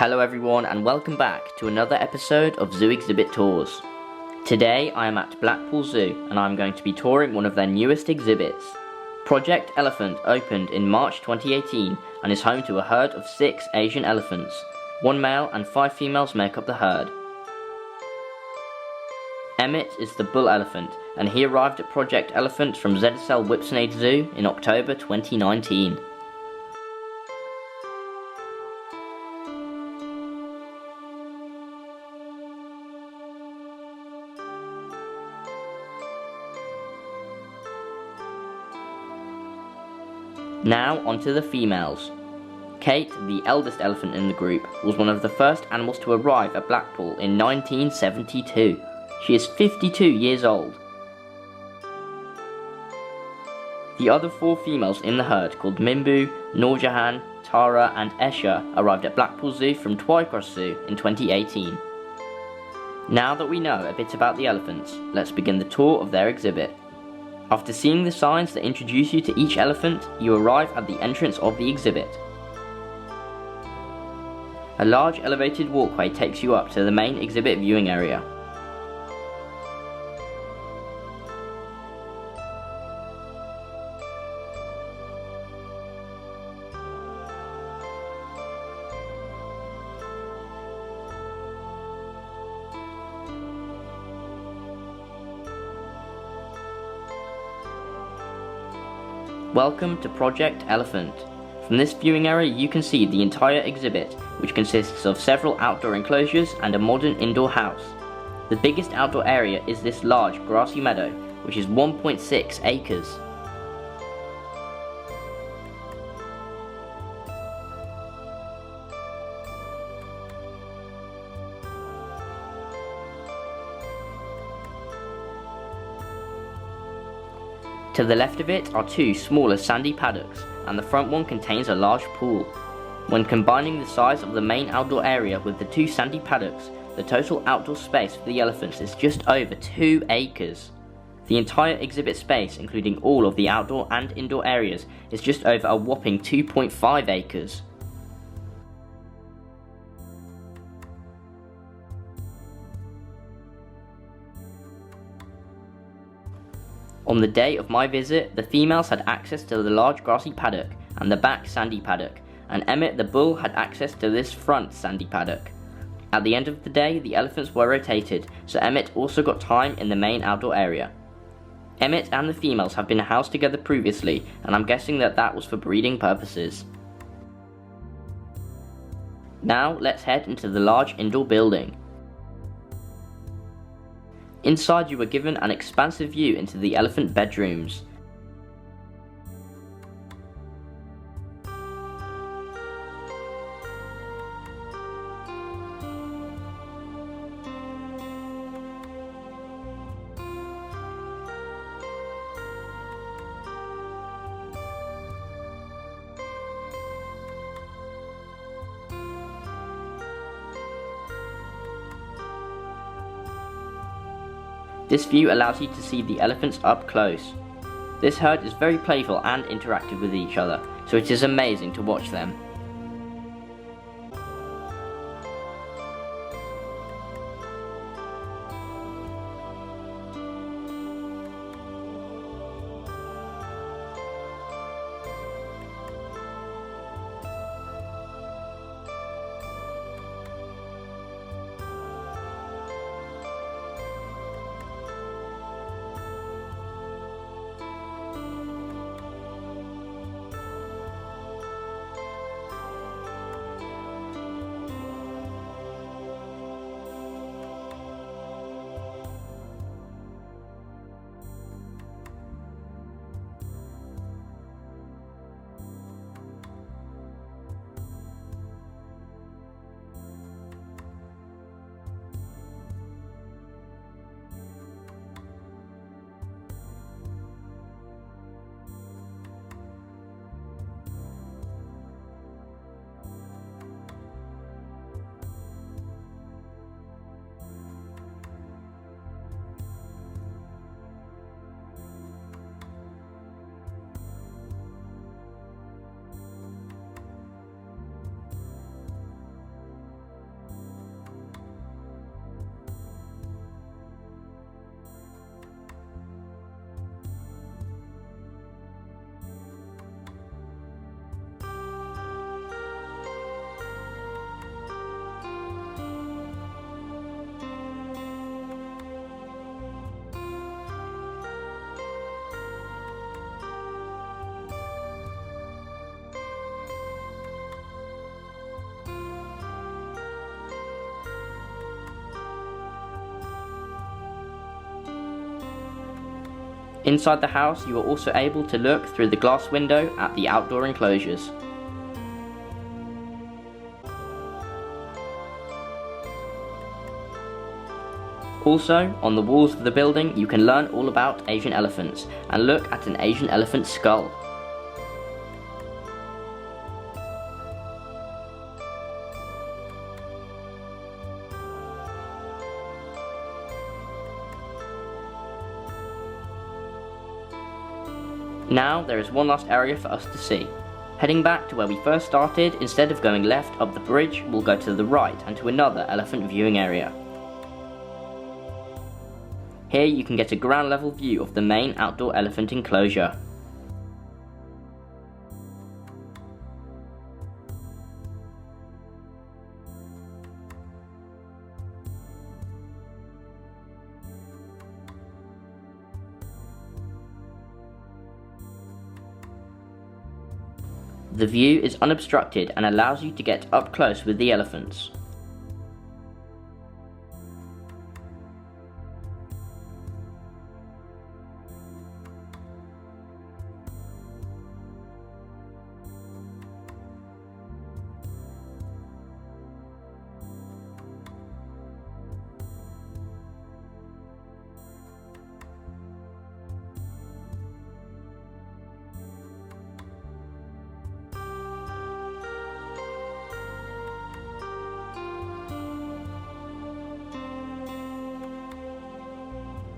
Hello everyone and welcome back to another episode of Zoo Exhibit Tours. Today I am at Blackpool Zoo and I am going to be touring one of their newest exhibits. Project Elephant opened in March 2018 and is home to a herd of 6 Asian elephants. 1 male and 5 females make up the herd. Emmett is the bull elephant and he arrived at Project Elephant from ZSL Whipsnade Zoo in October 2019. Now onto the females. Kate, the eldest elephant in the group, was one of the first animals to arrive at Blackpool in 1972. She is 52 years old. The other 4 females in the herd, called Mimbu, Noorjahan, Tara and Esha, arrived at Blackpool Zoo from Twycross Zoo in 2018. Now that we know a bit about the elephants, let's begin the tour of their exhibit. After seeing the signs that introduce you to each elephant, you arrive at the entrance of the exhibit. A large elevated walkway takes you up to the main exhibit viewing area. Welcome to Project Elephant. From this viewing area you can see the entire exhibit, which consists of several outdoor enclosures and a modern indoor house. The biggest outdoor area is this large grassy meadow, which is 1.6 acres. To the left of it are 2 smaller sandy paddocks, and the front one contains a large pool. When combining the size of the main outdoor area with the 2 sandy paddocks, the total outdoor space for the elephants is just over 2 acres. The entire exhibit space, including all of the outdoor and indoor areas, is just over a whopping 2.5 acres. On the day of my visit, the females had access to the large grassy paddock and the back sandy paddock, and Emmett the bull had access to this front sandy paddock. At the end of the day, the elephants were rotated, so Emmett also got time in the main outdoor area. Emmett and the females have been housed together previously, and I'm guessing that was for breeding purposes. Now let's head into the large indoor building. Inside you were given an expansive view into the elephant bedrooms. This view allows you to see the elephants up close. This herd is very playful and interactive with each other, so it is amazing to watch them. Inside the house, you are also able to look through the glass window at the outdoor enclosures. Also, on the walls of the building, you can learn all about Asian elephants and look at an Asian elephant skull. Now there is one last area for us to see. Heading back to where we first started, instead of going left up the bridge, we'll go to the right and to another elephant viewing area. Here you can get a ground level view of the main outdoor elephant enclosure. The view is unobstructed and allows you to get up close with the elephants.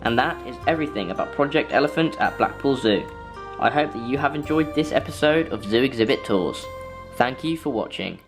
And that is everything about Project Elephant at Blackpool Zoo. I hope that you have enjoyed this episode of Zoo Exhibit Tours. Thank you for watching.